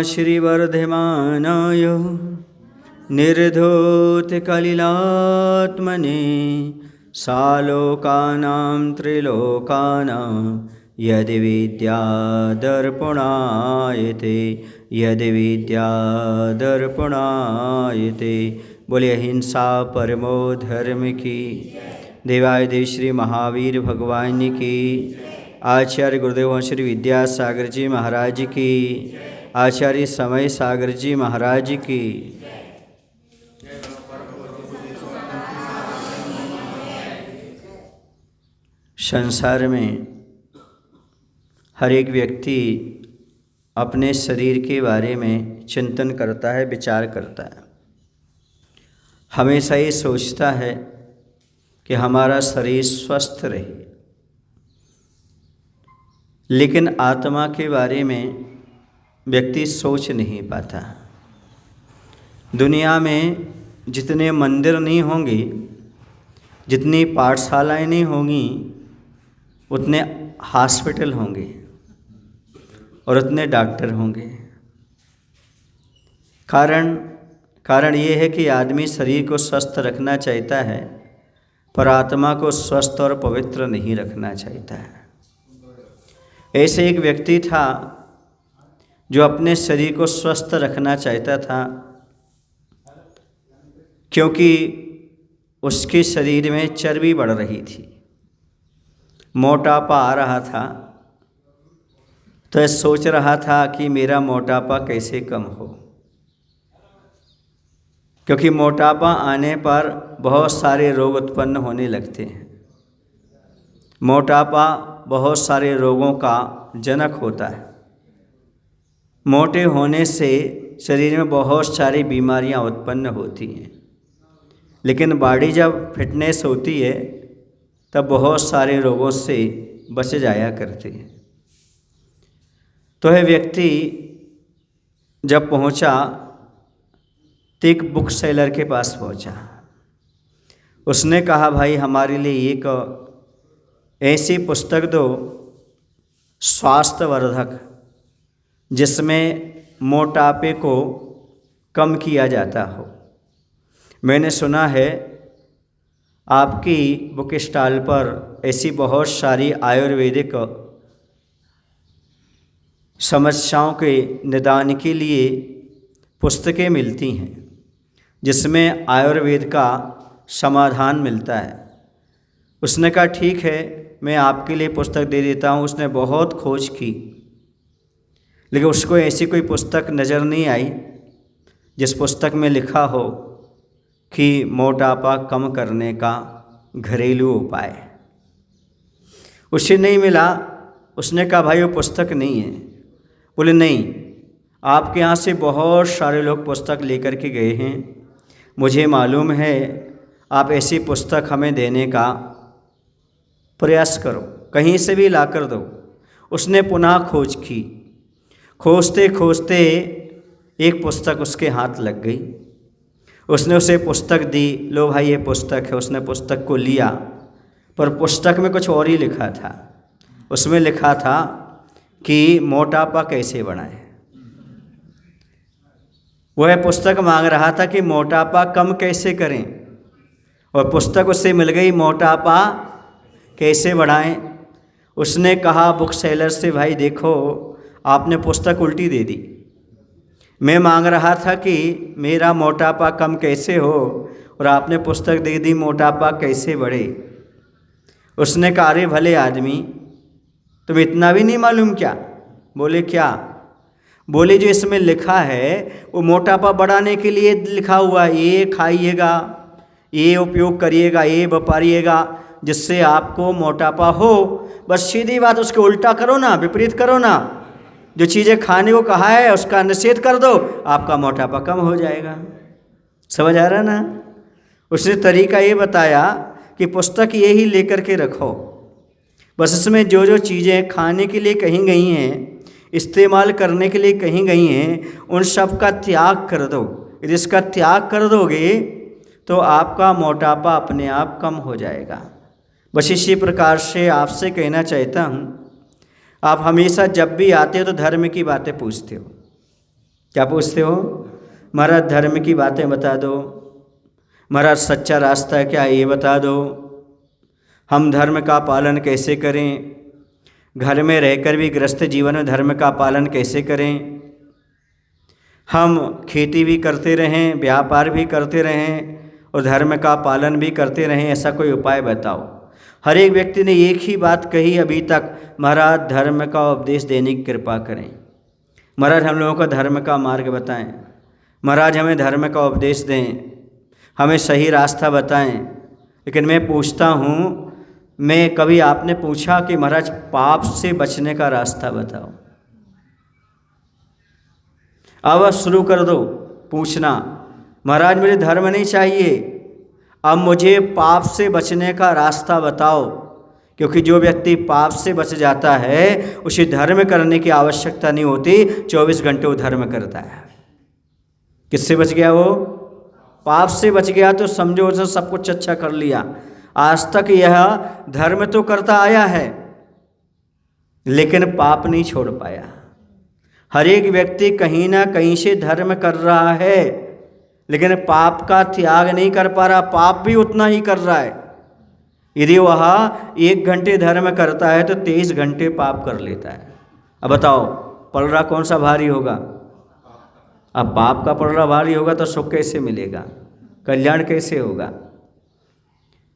श्रीवर्धमानाय निर्धूतकलिलात्मने सालोकानां त्रिलोकानां यदि विद्यादर्पणायते बोलिए हिंसा परमो धर्म की। देवादिदेव श्री महावीर भगवान की। आचार्य गुरुदेव श्री विद्यासागर जी महाराज की। आचार्य समय सागर जी महाराज की। संसार में हर एक व्यक्ति अपने शरीर के बारे में चिंतन करता है, विचार करता है। हमेशा ये सोचता है कि हमारा शरीर स्वस्थ रहे, लेकिन आत्मा के बारे में व्यक्ति सोच नहीं पाता। दुनिया में जितने मंदिर नहीं होंगे, जितनी पाठशालाएं नहीं होंगी, उतने हॉस्पिटल होंगे और उतने डॉक्टर होंगे। कारण ये है कि आदमी शरीर को स्वस्थ रखना चाहता है, पर आत्मा को स्वस्थ और पवित्र नहीं रखना चाहता है। ऐसे एक व्यक्ति था जो अपने शरीर को स्वस्थ रखना चाहता था, क्योंकि उसके शरीर में चर्बी बढ़ रही थी, मोटापा आ रहा था। तो सोच रहा था कि मेरा मोटापा कैसे कम हो, क्योंकि मोटापा आने पर बहुत सारे रोग उत्पन्न होने लगते हैं। मोटापा बहुत सारे रोगों का जनक होता है। मोटे होने से शरीर में बहुत सारी बीमारियां उत्पन्न होती हैं, लेकिन बॉडी जब फिटनेस होती है तब बहुत सारे रोगों से बच जाया करते हैं। तो यह व्यक्ति जब पहुंचा तो एक बुक सेलर के पास पहुंचा। उसने कहा, भाई हमारे लिए एक ऐसी पुस्तक दो स्वास्थ्यवर्धक, जिसमें मोटापे को कम किया जाता हो। मैंने सुना है आपकी बुक स्टॉल पर ऐसी बहुत सारी आयुर्वेदिक समस्याओं के निदान के लिए पुस्तकें मिलती हैं, जिसमें आयुर्वेद का समाधान मिलता है। उसने कहा ठीक है, मैं आपके लिए पुस्तक दे देता हूँ। उसने बहुत खोज की, लेकिन उसको ऐसी कोई पुस्तक नज़र नहीं आई जिस पुस्तक में लिखा हो कि मोटापा कम करने का घरेलू उपाय। उसे नहीं मिला। उसने कहा भाई वो पुस्तक नहीं है। बोले नहीं, आपके यहाँ से बहुत सारे लोग पुस्तक लेकर के गए हैं, मुझे मालूम है। आप ऐसी पुस्तक हमें देने का प्रयास करो, कहीं से भी ला कर दो। उसने पुनः खोज की। खोजते खोजते एक पुस्तक उसके हाथ लग गई। उसने उसे पुस्तक दी, लो भाई ये पुस्तक है। उसने पुस्तक को लिया, पर पुस्तक में कुछ और ही लिखा था। उसमें लिखा था कि मोटापा कैसे बढ़ाएं। वह पुस्तक मांग रहा था कि मोटापा कम कैसे करें, और पुस्तक उससे मिल गई मोटापा कैसे बढ़ाएं। उसने कहा बुक सेलर से, भाई देखो आपने पुस्तक उल्टी दे दी। मैं मांग रहा था कि मेरा मोटापा कम कैसे हो, और आपने पुस्तक दे दी मोटापा कैसे बढ़े। उसने कहा अरे भले आदमी, तुम इतना भी नहीं मालूम क्या? बोले क्या? बोले जो इसमें लिखा है वो मोटापा बढ़ाने के लिए लिखा हुआ है। ये खाइएगा, ये उपयोग करिएगा, ये व्यापारिएगा, जिससे आपको मोटापा हो। बस सीधी बात, उसको उल्टा करो ना, विपरीत करो ना। जो चीज़ें खाने को कहा है उसका निषेध कर दो, आपका मोटापा कम हो जाएगा। समझ आ रहा ना? उसने तरीका ये बताया कि पुस्तक ये ही लेकर के रखो, बस इसमें जो जो चीज़ें खाने के लिए कहीं गई हैं, इस्तेमाल करने के लिए कहीं गई हैं, उन सब का त्याग कर दो। यदि इसका त्याग कर दोगे तो आपका मोटापा अपने आप कम हो जाएगा। बस इसी प्रकार से आपसे कहना चाहता हूँ, आप हमेशा जब भी आते हो तो धर्म की बातें पूछते हो। क्या पूछते हो? महाराज धर्म की बातें बता दो, महाराज सच्चा रास्ता क्या है ये बता दो, हम धर्म का पालन कैसे करें, घर में रहकर भी गृहस्थ जीवन में धर्म का पालन कैसे करें, हम खेती भी करते रहें, व्यापार भी करते रहें और धर्म का पालन भी करते रहें, ऐसा कोई उपाय बताओ। हर एक व्यक्ति ने एक ही बात कही अभी तक, महाराज धर्म का उपदेश देने की कृपा करें, महाराज हम लोगों का धर्म का मार्ग बताएं, महाराज हमें धर्म का उपदेश दें, हमें सही रास्ता बताएं। लेकिन मैं पूछता हूँ, मैं कभी आपने पूछा कि महाराज पाप से बचने का रास्ता बताओ? अब शुरू कर दो पूछना, महाराज मुझे धर्म नहीं चाहिए, अब मुझे पाप से बचने का रास्ता बताओ। क्योंकि जो व्यक्ति पाप से बच जाता है उसे धर्म करने की आवश्यकता नहीं होती, 24 घंटे वो धर्म करता है। किससे बच गया वो? पाप से बच गया, तो समझो उसने सब कुछ अच्छा कर लिया। आज तक यह धर्म तो करता आया है लेकिन पाप नहीं छोड़ पाया। हर एक व्यक्ति कहीं ना कहीं से धर्म कर रहा है लेकिन पाप का त्याग नहीं कर पा रहा, पाप भी उतना ही कर रहा है। यदि वह 1 घंटे धर्म करता है तो 23 घंटे पाप कर लेता है। अब बताओ पलड़ा कौन सा भारी होगा? अब पाप का पलड़ा भारी होगा तो सुख कैसे मिलेगा, कल्याण कैसे होगा?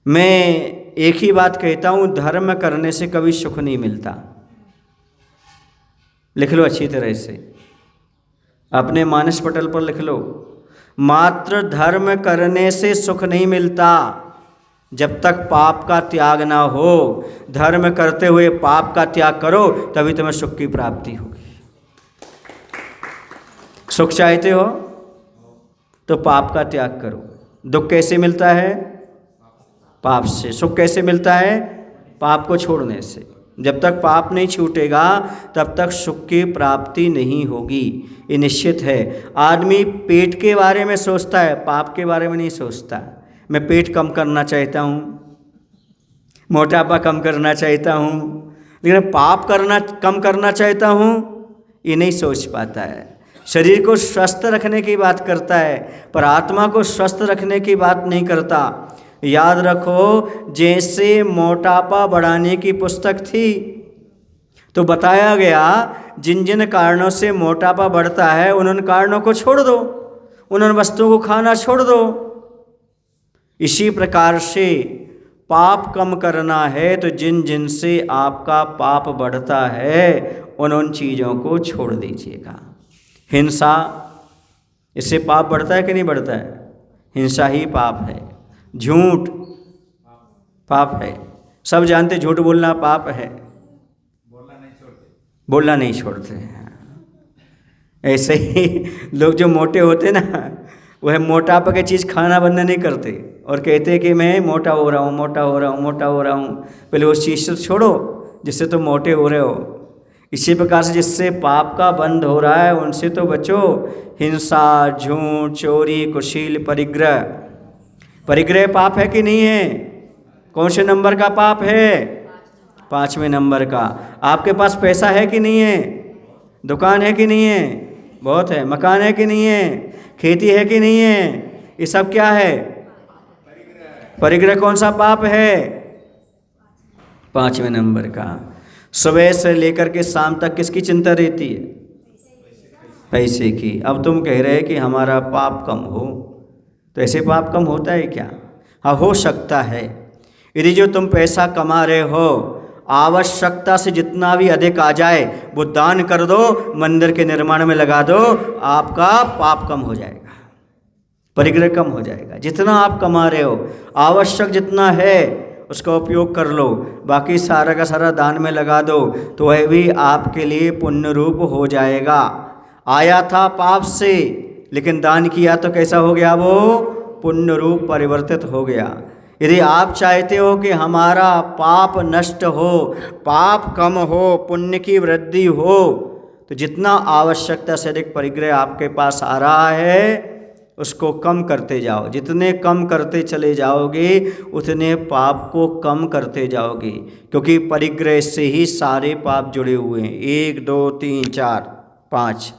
मैं एक ही बात कहता हूँ, धर्म करने से कभी सुख नहीं मिलता। लिख लो अच्छी तरह से, अपने मानस पटल पर लिख लो, मात्र धर्म करने से सुख नहीं मिलता जब तक पाप का त्याग ना हो। धर्म करते हुए पाप का त्याग करो तभी तुम्हें सुख की प्राप्ति होगी। सुख चाहते हो तो पाप का त्याग करो। दुख कैसे मिलता है? पाप से। सुख कैसे मिलता है? पाप को छोड़ने से। जब तक पाप नहीं छूटेगा तब तक सुख की प्राप्ति नहीं होगी, ये निश्चित है। आदमी पेट के बारे में सोचता है, पाप के बारे में नहीं सोचता। मैं पेट कम करना चाहता हूँ, मोटापा कम करना चाहता हूँ, लेकिन पाप कम करना चाहता हूँ, ये नहीं सोच पाता है। शरीर को स्वस्थ रखने की बात करता है पर आत्मा को स्वस्थ रखने की बात नहीं करता। याद रखो, जैसे मोटापा बढ़ाने की पुस्तक थी तो बताया गया जिन जिन कारणों से मोटापा बढ़ता है उन कारणों को छोड़ दो, उन वस्तुओं को खाना छोड़ दो। इसी प्रकार से पाप कम करना है तो जिन जिन से आपका पाप बढ़ता है उन चीज़ों को छोड़ दीजिएगा। हिंसा, इससे पाप बढ़ता है कि नहीं बढ़ता है? हिंसा ही पाप है। झूठ पाप है, सब जानते झूठ बोलना पाप है, बोलना नहीं छोड़ते हैं। ऐसे ही लोग जो मोटे होते ना, वह मोटापा की चीज़ खाना बंद नहीं करते और कहते कि मैं मोटा हो रहा हूँ, मोटा हो रहा हूँ, मोटा हो रहा हूँ। पहले उस चीज़ से छोड़ो जिससे तुम मोटे हो रहे हो। इसी प्रकार से जिससे पाप का बंद हो रहा है उनसे तो बचो। हिंसा, झूठ, चोरी, कुशील, परिग्रह। परिग्रह पाप है कि नहीं है? कौन से नंबर का पाप है? 5वें नंबर का। आपके पास पैसा है कि नहीं है? दुकान है कि नहीं है? बहुत है। मकान है कि नहीं है? खेती है कि नहीं है? ये सब क्या है? परिग्रह। कौन सा पाप है? 5वें नंबर का। सुबह से लेकर के शाम तक किसकी चिंता रहती है? पैसे की। अब तुम कह रहे कि हमारा पाप कम हो, तो ऐसे पाप कम होता है क्या? हाँ, हो सकता है। यदि जो तुम पैसा कमा रहे हो आवश्यकता से जितना भी अधिक आ जाए वो दान कर दो, मंदिर के निर्माण में लगा दो, आपका पाप कम हो जाएगा, परिग्रह कम हो जाएगा। जितना आप कमा रहे हो आवश्यक जितना है उसका उपयोग कर लो, बाकी सारा का सारा दान में लगा दो तो वह भी आपके लिए पुण्य रूप हो जाएगा। आया था पाप से लेकिन दान किया तो कैसा हो गया? वो पुण्य रूप परिवर्तित हो गया। यदि आप चाहते हो कि हमारा पाप नष्ट हो, पाप कम हो, पुण्य की वृद्धि हो, तो जितना आवश्यकता से अधिक परिग्रह आपके पास आ रहा है उसको कम करते जाओ। जितने कम करते चले जाओगे उतने पाप को कम करते जाओगे, क्योंकि परिग्रह से ही सारे पाप जुड़े हुए हैं। 1 2 3 4 5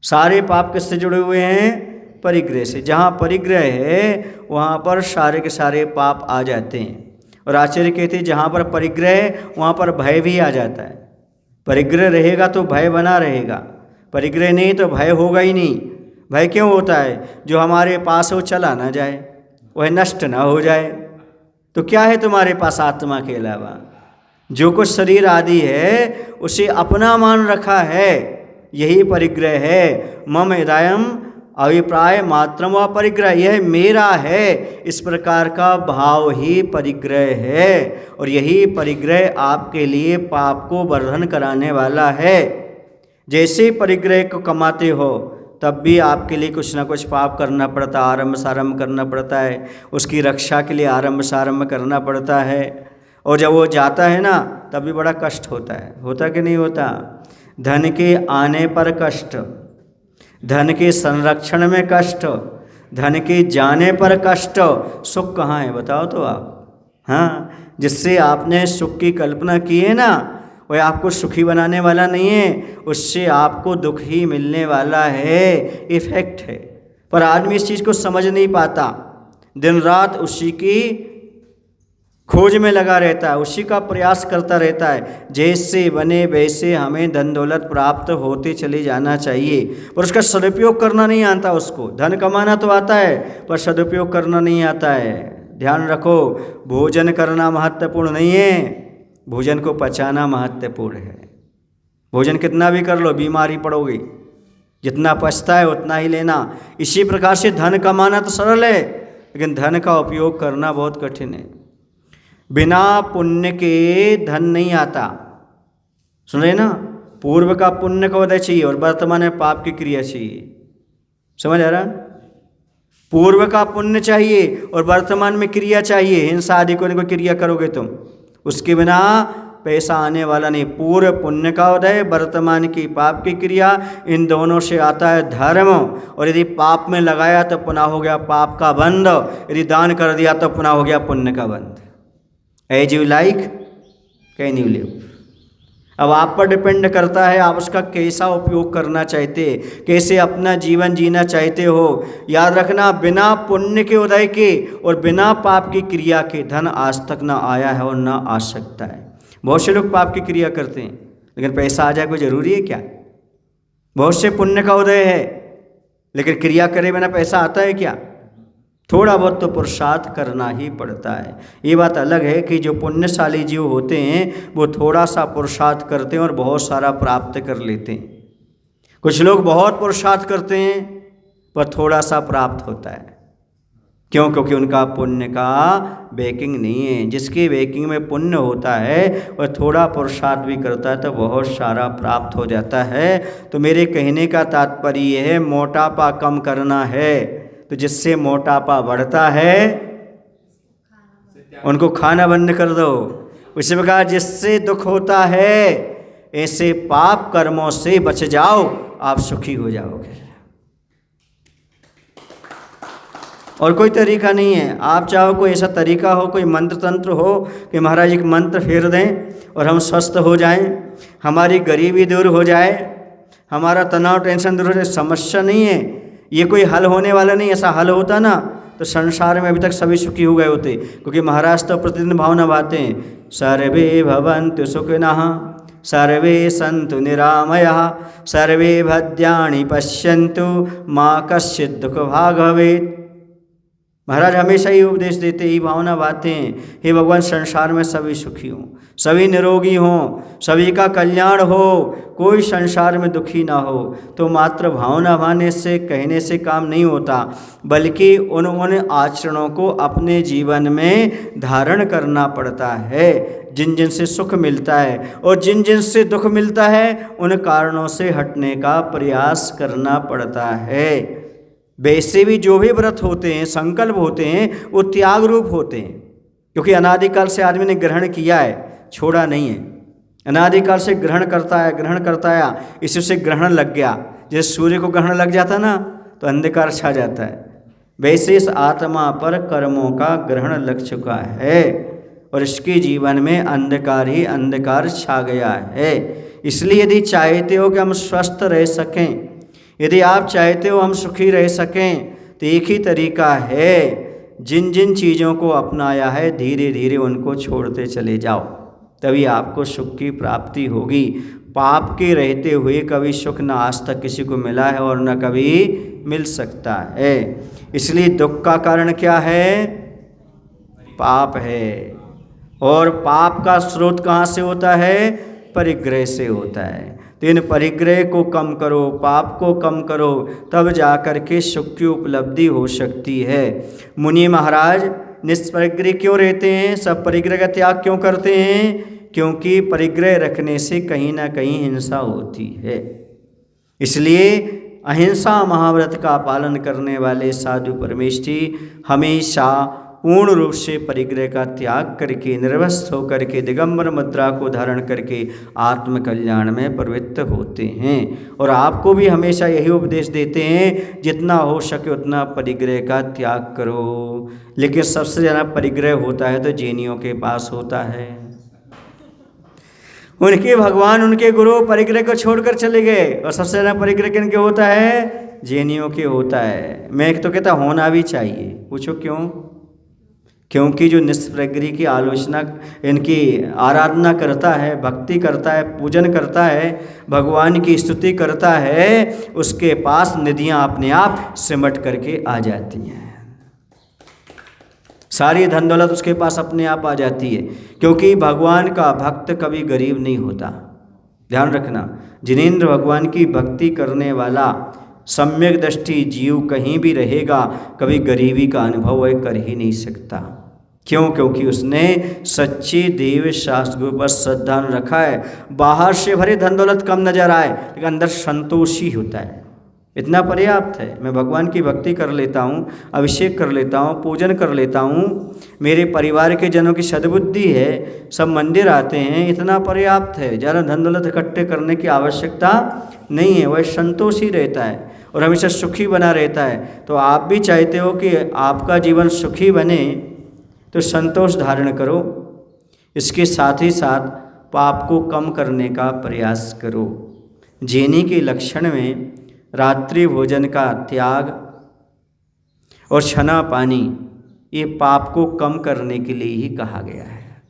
सारे पाप किससे जुड़े हुए हैं? परिग्रह से। जहाँ परिग्रह है वहाँ पर सारे के सारे पाप आ जाते हैं। और आचार्य कहते हैं जहाँ पर परिग्रह है वहाँ पर भय भी आ जाता है। परिग्रह रहेगा तो भय बना रहेगा, परिग्रह नहीं तो भय होगा ही नहीं। भय क्यों होता है? जो हमारे पास हो चला ना जाए, वह नष्ट ना हो जाए। तो क्या है तुम्हारे पास आत्मा के अलावा? जो कुछ शरीर आदि है उसे अपना मान रखा है, यही परिग्रह है। मम इदायम अभिप्राय मात्रम व परिग्रह, यह मेरा है, इस प्रकार का भाव ही परिग्रह है। और यही परिग्रह आपके लिए पाप को वर्धन कराने वाला है। जैसे परिग्रह को कमाते हो तब भी आपके लिए कुछ ना कुछ पाप करना पड़ता, आरंभ सारंभ करना पड़ता है, उसकी रक्षा के लिए आरंभ सारंभ करना पड़ता है। और जब वो जाता है ना तब भी बड़ा कष्ट होता है। होता कि नहीं होता? धन के आने पर कष्ट, धन के संरक्षण में कष्ट, धन के जाने पर कष्ट, सुख कहाँ है बताओ तो आप? हाँ, जिससे आपने सुख की कल्पना की है ना वह आपको सुखी बनाने वाला नहीं है, उससे आपको दुख ही मिलने वाला है, इफेक्ट है। पर आदमी इस चीज़ को समझ नहीं पाता, दिन रात उसी की खोज में लगा रहता है, उसी का प्रयास करता रहता है। जैसे बने वैसे हमें धन दौलत प्राप्त होते चले जाना चाहिए, पर उसका सदुपयोग करना नहीं आता उसको। धन कमाना तो आता है पर सदुपयोग करना नहीं आता है। ध्यान रखो, भोजन करना महत्वपूर्ण नहीं है, भोजन को पचाना महत्वपूर्ण है। भोजन कितना भी कर लो बीमारी पड़ोगी, जितना पचता है उतना ही लेना। इसी प्रकार से धन कमाना तो सरल है, लेकिन धन का उपयोग करना बहुत कठिन है। बिना पुण्य के धन नहीं आता। सुन रहे ना? पूर्व का पुण्य का उदय चाहिए और वर्तमान में पाप की क्रिया चाहिए। समझ आ रहा? पूर्व का पुण्य चाहिए और वर्तमान में क्रिया चाहिए। हिंसा आदि को क्रिया करोगे तुम, उसके बिना पैसा आने वाला नहीं। पूर्व पुण्य का उदय, वर्तमान की पाप की क्रिया, इन दोनों से आता है धर्म। और यदि पाप में लगाया तो पुनः हो गया पाप का बंध, यदि दान कर दिया तो पुनः हो गया पुण्य का बंध। As you like can you live. अब आप पर डिपेंड करता है आप उसका कैसा उपयोग करना चाहते, कैसे अपना जीवन जीना चाहते हो। याद रखना, बिना पुण्य के उदय के और बिना पाप की क्रिया के धन आज तक ना आया है और ना आ सकता है। बहुत से लोग पाप की क्रिया करते हैं लेकिन पैसा आ जाए कोई ज़रूरी है क्या? बहुत से पुण्य का उदय है लेकिन क्रिया करे बिना पैसा आता है क्या? थोड़ा बहुत तो पुरुषार्थ करना ही पड़ता है। ये बात अलग है कि जो पुण्यशाली जीव होते हैं वो थोड़ा सा पुरुषार्थ करते हैं और बहुत सारा प्राप्त कर लेते हैं। कुछ लोग बहुत पुरुषार्थ करते हैं पर थोड़ा सा प्राप्त होता है। क्यों? क्योंकि उनका पुण्य का बेकिंग नहीं है। जिसकी बेकिंग में पुण्य होता है वह थोड़ा पुरुषार्थ भी करता है तो बहुत सारा प्राप्त हो जाता है। तो मेरे कहने का तात्पर्य यह है, मोटापा कम करना है तो जिससे मोटापा बढ़ता है उनको खाना बंद कर दो। उसी प्रकार जिससे दुख होता है ऐसे पाप कर्मों से बच जाओ, आप सुखी हो जाओगे। और कोई तरीका नहीं है। आप चाहो कोई ऐसा तरीका हो, कोई मंत्र तंत्र हो कि महाराज एक मंत्र फेर दें और हम स्वस्थ हो जाएं, हमारी गरीबी दूर हो जाए, हमारा तनाव टेंशन दूर हो जाए, समस्या नहीं है। ये कोई हल होने वाला नहीं। ऐसा हल होता ना तो संसार में अभी तक सभी सुखी हो गए होते। क्योंकि महाराज तो प्रतिदिन भावना बातें हैं, सर्वे भवन्तु सुखिनः सर्वे सन्तु निरामयः सर्वे भद्राणि पश्यन्तु मा कश्चित् दुःख भाग् भवेत्। महाराज हमेशा ही उपदेश देते, ही भावना बातें, हे भगवान संसार में सभी सुखी हों, सभी निरोगी हों, सभी का कल्याण हो, कोई संसार में दुखी ना हो। तो मात्र भावना भाने से कहने से काम नहीं होता, बल्कि उन आचरणों को अपने जीवन में धारण करना पड़ता है जिन जिन से सुख मिलता है। और जिन जिन से दुख मिलता है उन कारणों से हटने का प्रयास करना पड़ता है। वैसे भी जो भी व्रत होते हैं, संकल्प होते हैं, वो त्याग रूप होते हैं। क्योंकि अनादिकाल से आदमी ने ग्रहण किया है, छोड़ा नहीं है। अनादिकाल से ग्रहण करता है, इसी से ग्रहण लग गया। जैसे सूर्य को ग्रहण लग जाता ना तो अंधकार छा जाता है, वैसे इस आत्मा पर कर्मों का ग्रहण लग चुका है और इसके जीवन में अंधकार ही अंधकार छा गया है। इसलिए यदि चाहते हो कि हम स्वस्थ रह सकें, यदि आप चाहते हो हम सुखी रह सकें तो एक ही तरीका है, जिन जिन चीज़ों को अपनाया है धीरे धीरे उनको छोड़ते चले जाओ, तभी आपको सुख की प्राप्ति होगी। पाप के रहते हुए कभी सुख न आज तक किसी को मिला है और न कभी मिल सकता है। इसलिए दुख का कारण क्या है? पाप है। और पाप का स्रोत कहाँ से होता है? परिग्रह से होता है। तो इन परिग्रह को कम करो, पाप को कम करो, तब जाकर के सुख की उपलब्धि हो सकती है। मुनि महाराज निष्परिग्रह क्यों रहते हैं? सब परिग्रह का त्याग क्यों करते हैं? क्योंकि परिग्रह रखने से कहीं ना कहीं हिंसा होती है। इसलिए अहिंसा महाव्रत का पालन करने वाले साधु परमेष्ठी हमेशा पूर्ण रूप से परिग्रह का त्याग करके निर्वस्त्र होकर के दिगंबर मुद्रा को धारण करके आत्मकल्याण में प्रवृत्त होते हैं। और आपको भी हमेशा यही उपदेश देते हैं, जितना हो सके उतना परिग्रह का त्याग करो। लेकिन सबसे ज़्यादा परिग्रह होता है तो जैनियों के पास होता है। उनके भगवान, उनके गुरु परिग्रह को छोड़कर चले गए, और सबसे ज़्यादा परिग्रह किनके होता है? जैनियों के होता है। मैं तो कहता होना भी चाहिए। पूछो क्यों? क्योंकि जो निष्परिग्रह की आलोचना, इनकी आराधना करता है, भक्ति करता है, पूजन करता है, भगवान की स्तुति करता है, उसके पास निधियाँ अपने आप सिमट करके आ जाती हैं। सारी धन दौलत उसके पास अपने आप आ जाती है, क्योंकि भगवान का भक्त कभी गरीब नहीं होता। ध्यान रखना, जिनेंद्र भगवान की भक्ति करने वाला सम्यक दृष्टि जीव कहीं भी रहेगा, कभी गरीबी का अनुभव वह कर ही नहीं सकता। क्यों? क्योंकि उसने सच्चे देव शास्त्र पर श्रद्धा रखा है। बाहर से भरे धन दौलत कम नजर आए, लेकिन अंदर संतोषी होता है, इतना पर्याप्त है। मैं भगवान की भक्ति कर लेता हूँ, अभिषेक कर लेता हूँ, पूजन कर लेता हूँ, मेरे परिवार के जनों की सद्बुद्धि है, सब मंदिर आते हैं, इतना पर्याप्त है। ज़्यादा धन दौलत इकट्ठे करने की आवश्यकता नहीं है। वह संतोषी रहता है और हमेशा सुखी बना रहता है। तो आप भी चाहते हो कि आपका जीवन सुखी बने, तो संतोष धारण करो। इसके साथ ही साथ पाप को कम करने का प्रयास करो। जैनी के लक्षण में रात्रि भोजन का त्याग और छना पानी, ये पाप को कम करने के लिए ही कहा गया है।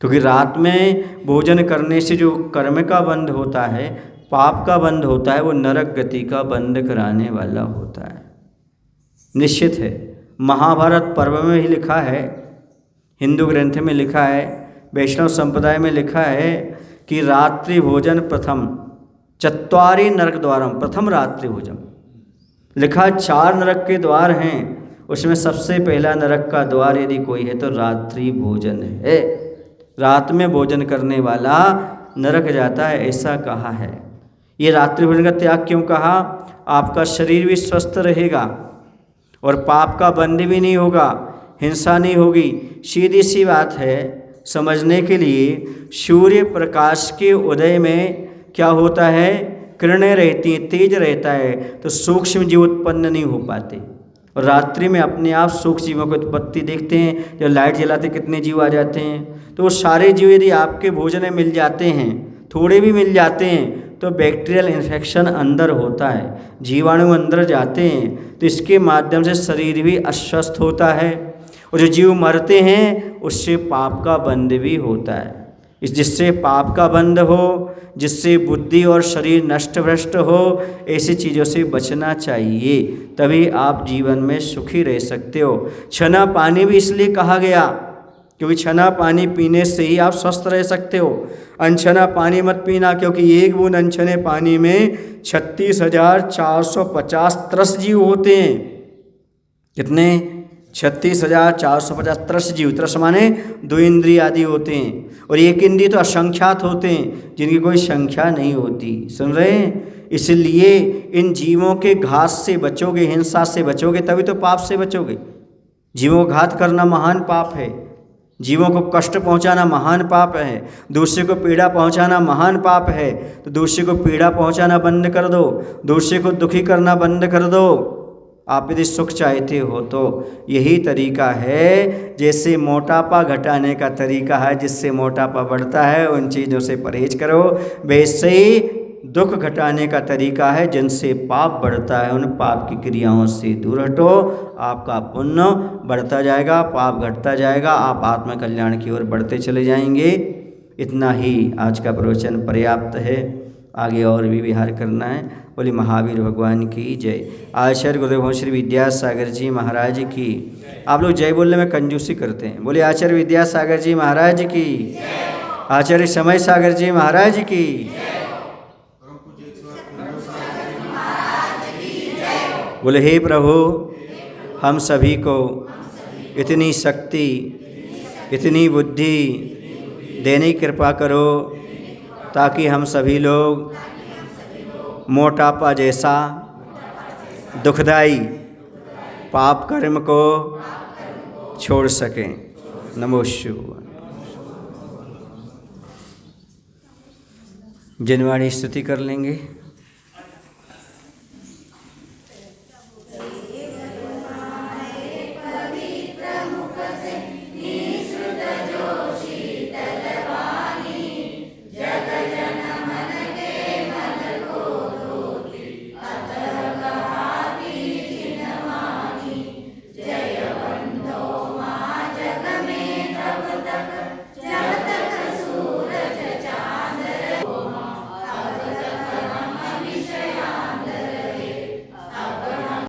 क्योंकि रात में भोजन करने से जो कर्म का बंध होता है, पाप का बंध होता है, वो नरक गति का बंध कराने वाला होता है। निश्चित है, महाभारत पर्व में ही लिखा है, हिंदू ग्रंथ में लिखा है, वैष्णव संप्रदाय में लिखा है कि रात्रि भोजन प्रथम चत्वारि नरक द्वारम, प्रथम रात्रि भोजन लिखा। 4 नरक के द्वार हैं, उसमें सबसे पहला नरक का द्वार यदि कोई है तो रात्रि भोजन है। रात में भोजन करने वाला नरक जाता है, ऐसा कहा है। ये रात्रि भोजन का त्याग क्यों कहा? आपका शरीर भी स्वस्थ रहेगा और पाप का बंध भी नहीं होगा, हिंसा नहीं होगी। सीधी सी बात है समझने के लिए। सूर्य प्रकाश के उदय में क्या होता है? किरणें रहती हैं, तेज रहता है, तो सूक्ष्म जीव उत्पन्न नहीं हो पाते। और रात्रि में अपने आप सूक्ष्म जीवों की उत्पत्ति देखते हैं। जब लाइट जलाते कितने जीव आ जाते हैं। तो वो सारे जीव यदि आपके भोजन में मिल जाते हैं, थोड़े भी मिल जाते हैं, तो बैक्टीरियल इन्फेक्शन अंदर होता है, जीवाणु अंदर जाते हैं, तो इसके माध्यम से शरीर भी अस्वस्थ होता है। और जो जीव मरते हैं उससे पाप का बंध भी होता है। जिससे पाप का बंध हो, जिससे बुद्धि और शरीर नष्ट भ्रष्ट हो, ऐसी चीज़ों से बचना चाहिए, तभी आप जीवन में सुखी रह सकते हो। छना पानी भी इसलिए कहा गया क्योंकि छना पानी पीने से ही आप स्वस्थ रह सकते हो। अनछना पानी मत पीना, क्योंकि एक बूंद अनछने पानी में 36,450 त्रस जीव होते हैं। कितने? 36,450 त्रस जीव। त्रस माने 2 इंद्रिय आदि होते हैं, और एक इंद्रिय तो असंख्यात होते हैं जिनकी कोई संख्या नहीं होती। सुन रहे हैं? इसलिए इन जीवों के घात से बचोगे, हिंसा से बचोगे, तभी तो पाप से बचोगे। जीवों को घात करना महान पाप है, जीवों को कष्ट पहुंचाना महान पाप है, दूसरे को पीड़ा पहुंचाना महान पाप है। तो दूसरे को पीड़ा पहुंचाना बंद कर दो, दूसरे को दुखी करना बंद कर दो। आप यदि सुख चाहते हो तो यही तरीका है। जैसे मोटापा घटाने का तरीका है, जिससे मोटापा बढ़ता है, उन चीज़ों से परहेज करो। वैसे ही दुख घटाने का तरीका है, जिनसे पाप बढ़ता है उन पाप की क्रियाओं से दूर हटो, आपका पुण्य बढ़ता जाएगा, पाप घटता जाएगा, आप आत्म कल्याण की ओर बढ़ते चले जाएंगे। इतना ही आज का प्रवचन पर्याप्त है, आगे और भी विहार करना है। बोले महावीर भगवान की जय। आचार्य गुरुदेव श्री विद्यासागर जी महाराज की। आप लोग जय बोलने में कंजूसी करते हैं। बोले आचार्य विद्यासागर जी महाराज की, आचार्य समय सागर जी महाराज की। बोले हे प्रभु, हम सभी को इतनी शक्ति, इतनी बुद्धि देने की कृपा करो, ताकि हम सभी लोग मोटापा जैसा दुखदाई पाप कर्म को छोड़ सकें। नमो शिवाय। जिनवाणी स्तुति कर लेंगे।